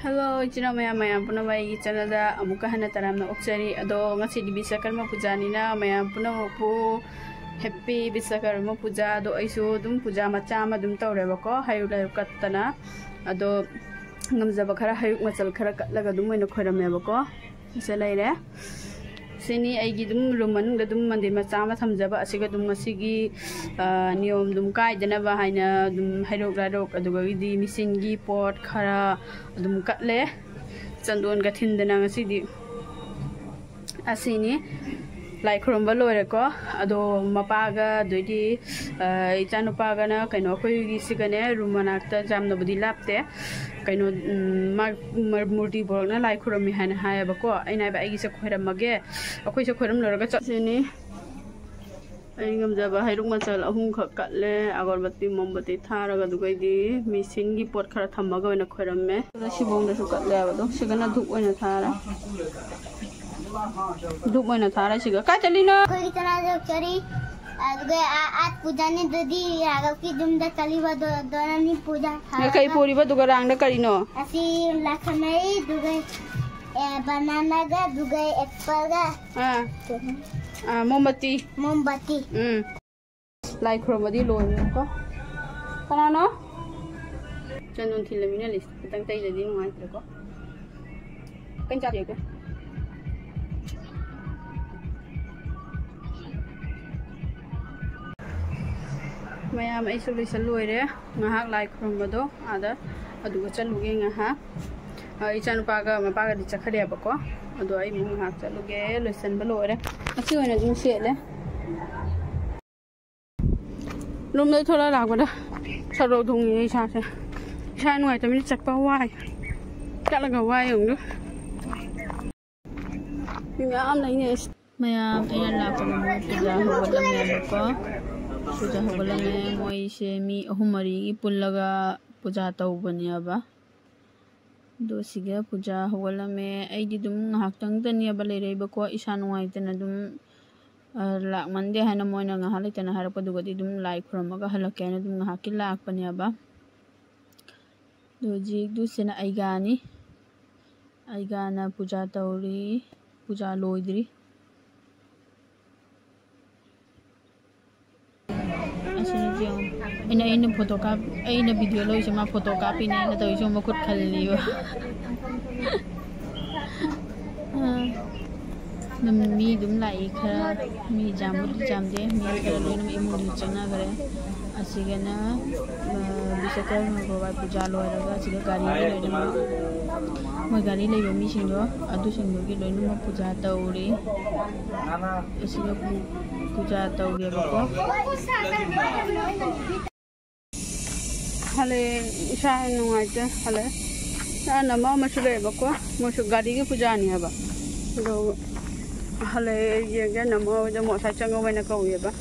Hello, ichina mayam puna mai channel da amuka hana taramna okchari ado ngasi di Biswakarma puja ni na mayam puna pu happy Biswakarma puja ado aisu dum puja macha ma dum tawre bako hayu la kattana ado ngamjaba khara hayuk machal khara katlaga dum moina khoirame bako selaire sini aigi dum ruman da dum mandi macha ma thamjaba asiga dum ngasigi niyom dum kai dana ba haina dum hayrok radok aduga di misingi pot khara dum katle chandon ga thindana ngasidi asini lai khurumba loire ko ado mapaga doidi ichanupaga na kaino khoi gi sigane rumanakta jamna budi lapte kaino murti borna lai khurami hana haya bako aina ba agi se khoiramage akhoi se khoiram laraga chasini aingam jaba hairuk machal ahum khatle agarbatti mombati tharaga dugaidi misingi pot khara thamaga oina khoiramme sibong da su katle abado sigana dhuk oina thara धूप में थारा सिगा का चली ना कोई तरह से चरी आज पूजा ने ददी आगव की जुमदा चली बा दोना नि पूजा ये कई पूरी बा दुगा रांग करी नो असी लखनई दुगे बनाना गा दुगे एप्पल गा हां मोमबत्ती लाइक क्रोमदी लोन को कना नो चंदन थिलमिना लिस्ट तंग तई जदी नुआइ को कन जा को मैम ऐसु लैसल लोरे ngahak lai khurumado ada aduga chaluge ngahak ichanupaga mapaga di chakhare bako adu ai mu ngahak chaluge loisan ba lore asi oina dung sele lum dai thola lagwada saro dung ni sa se sa nuai tamini chakpa wai kalaga wai ung du ma'am नहीं ma'am Anna लाको mo puja hogalam bako puja hogalame moi se mi ahumari gi pullaga puja tawbaniaba do siga puja hogalame aidi dum ngaktang taniaba leireba ko isa nuai tana dum lak mande hana moina nga halai tana harapa dugadi dum lai khuramaga halakena dum ngahaki lak paniaba do ji du sena aigana puja tawri puja loidri ina photo cop ina video lo isama photo copy ne na to isama khut khalli wa nam mi dum lai khara mi jamde mi khara lo nam imuli chana gare asigana Biswakarma goba puja lo raga siga gari le no mo gari le mi singdo adu singdo gi lo no puja tauri asiga puja tauri bako hale isa nuaita hale na ma masule bako mo su gari gi puja ni haba do hale ye ga na mo ja mo sa chango wena ko ye ba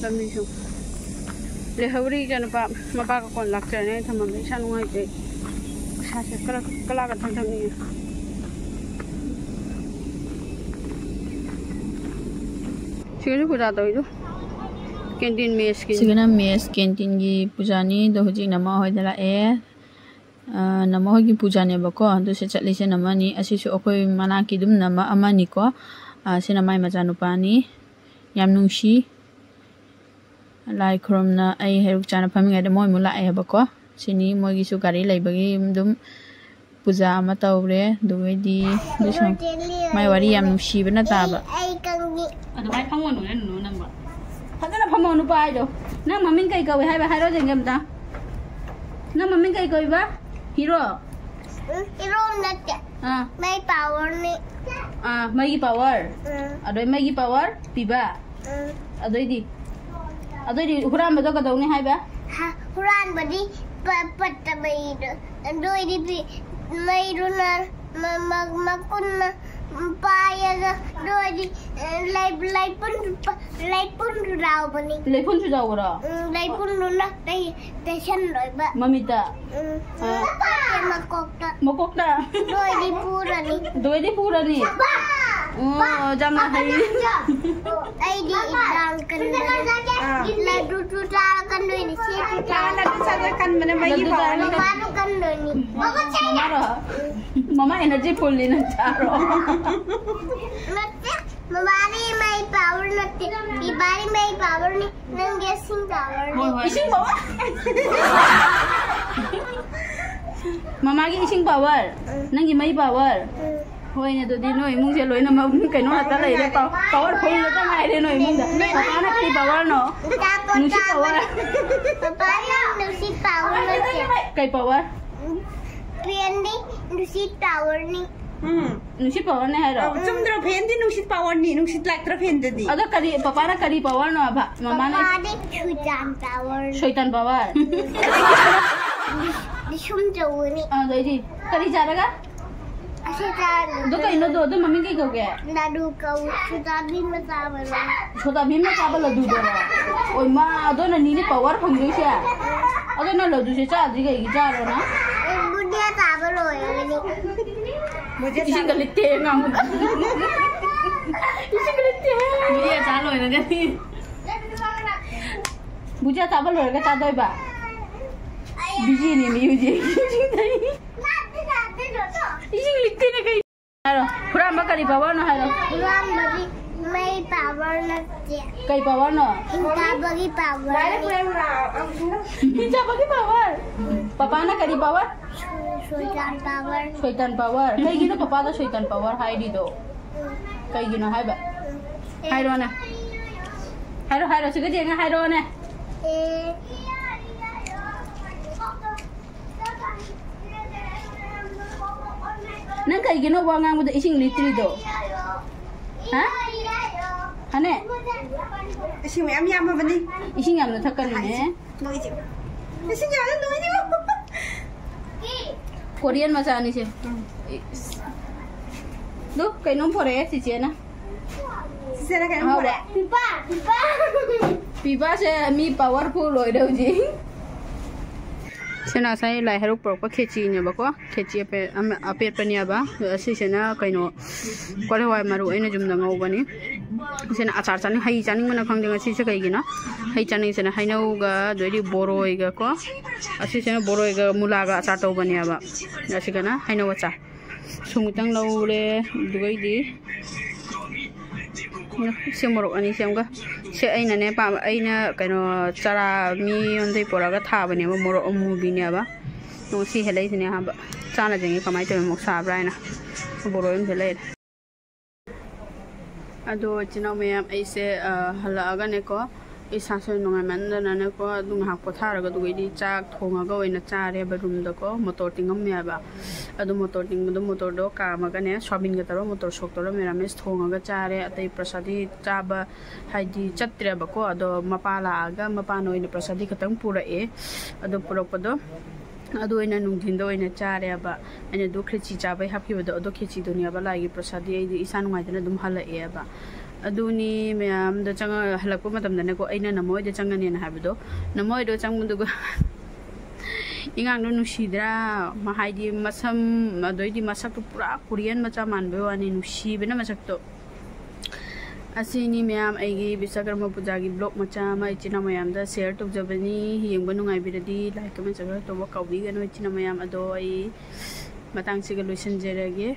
lamni su le hawri jana pa mapa ka kon lakter ne thamam isa nuaite sa se kala ka thang ni sigana puja to idu canteen mes ki sigana mes canteen gi puja ni do hoji nama hoidala nama hogi puja ne bako do se chatli se nama ni asisu okoi mana ki dum nama amani ko se namai maja nupa ni yam nungsi lai khurumna ai heruk chana phaminga de moi mula ai bako sini moi gi su gari laibagi dum puja ama tawre duwedi dusam mai wari yam nungsi bana taba ai kangi adu mai phamonu ne nu nang ba phadana phamonu pa ai do nang mamin kai kawi hai ba hai ro jengam ta nang mamin kai kawi ba hero natte mai power ni mai gi power adoi mai gi power piba adoi di huram ba ka dong ni hai ba ha huran badi patta bai doi di mai runar makun paya doi di lai pun rau bani lai pun su jaw ra lai pun runa dai san roi ba mamita makokta doi di pura ni oh jamna hai ai di idang kan la du ta kan doi ni si ta la du sa kan mana mai ba kan doi ni Mama Mama energy full na charo. Mabari may power natin. Ibari may power ni nang guessing power. Ising power? Mama gi ising power. Nang may power. Hoy na do di no imong se loy na kay no ata lay le power full na ta mai le no imong da. Papa na kay power no. Nusi power. Papa na nusi power natin. Kay power? Pendi nusi power ni. Nusi power na hero. Sumdra pendi nusi power ni nusi laktra pendi di. Ada kari papa na kari power no ba? Mama na Shaitan power. Shaitan power. Di sumdra ni. Dai di. Kari jara ga? Shaitan. Do kay no do mami kay ko ge. Nadu kau Shaitan bin matawal. छोटा भीम में चावल लड्डू दे रहा है ओए माँ अदो ना नीने power fungi से अदो ना लड्डू से चार्ज करेगी चार हो ना बुढ़िया चावल होएगा मुझे इसी गलती है ना इसी गलती है बुढ़िया चावल होएगा क्या बुढ़िया चावल होएगा चादों बा बिजी नहीं मैं बिजी इसी गलती ने कहीं हेलो पूरा मकरी पावर ना hello may power natin. Kay power no? Hinta bagi power. Hinta bagi power. Papa na kari power? Shaitan power. Shaitan power. Kay gino papa da shaitan power hai di do. Kay gino hai ba? Hai ro na. Hai ro sige jenga hai ro na. Nang kay gino wa ngang mo da ising litri do. Ha? Hane? Ising yam yam ba ni? Ising yam na thakkan ne. Noi ji. Ising yam na noi ji. Korean macha ni se. Do kay nom pore si che na. Sera kay mo. Pipa. Se mi powerful loi dau ji. Sena sai lai haruk por pa khechi ne ba ko khechi ape pania ba si sena kaino kole wai maru aina jum na ngau bani sena achar chani hai chani mana khang denga si se kai gina hai chani sena hainau ga doidi boroi ga ko asi sena boroi ga mula ga achar to bani ba asi kana hainau achar sumutang laule dugai di se morok ani semga se aina ne pa aina kaino chara mi ondai poraga tha bane ma morok amu bi ne ba no si helai sine ha ba chana jengi kamai to mok sa braina boro em helai ado chino meyam aise hala aga ne ko isa so nonga man na ne ko dung ha ko thara ga dugi di chak thonga ga oina chare ba room da ko motor tingam me ba adu motor ting do motor do ka ma ga ne shopping ga taro motor shop taro mera mes thonga ga chare atai prasadi chaba haidi chatre ba ko ado mapala aga mapano ina prasadi khatang pura e ado purok do adu ina nungthin do ina chare ba ane do khrechi chabai hapi ba do khrechi do ni ba lagi prasadi ai isa nungai dana dum hala e ba aduni meyam da changa halakpa matam dane ko aina namoi da changa ne na habdo namoi do chang mundu go ingang no nusidra ma haidi masam adoi di masak to pura korean macha manbe wani nusi bena masak to asini meyam aigi bisakarma puja gi blog macha ma ichina mayam da share to jabani yengba nungai biradi like comment subscribe to wa kawi ga no ichina mayam ado ai matang siga loisan jerage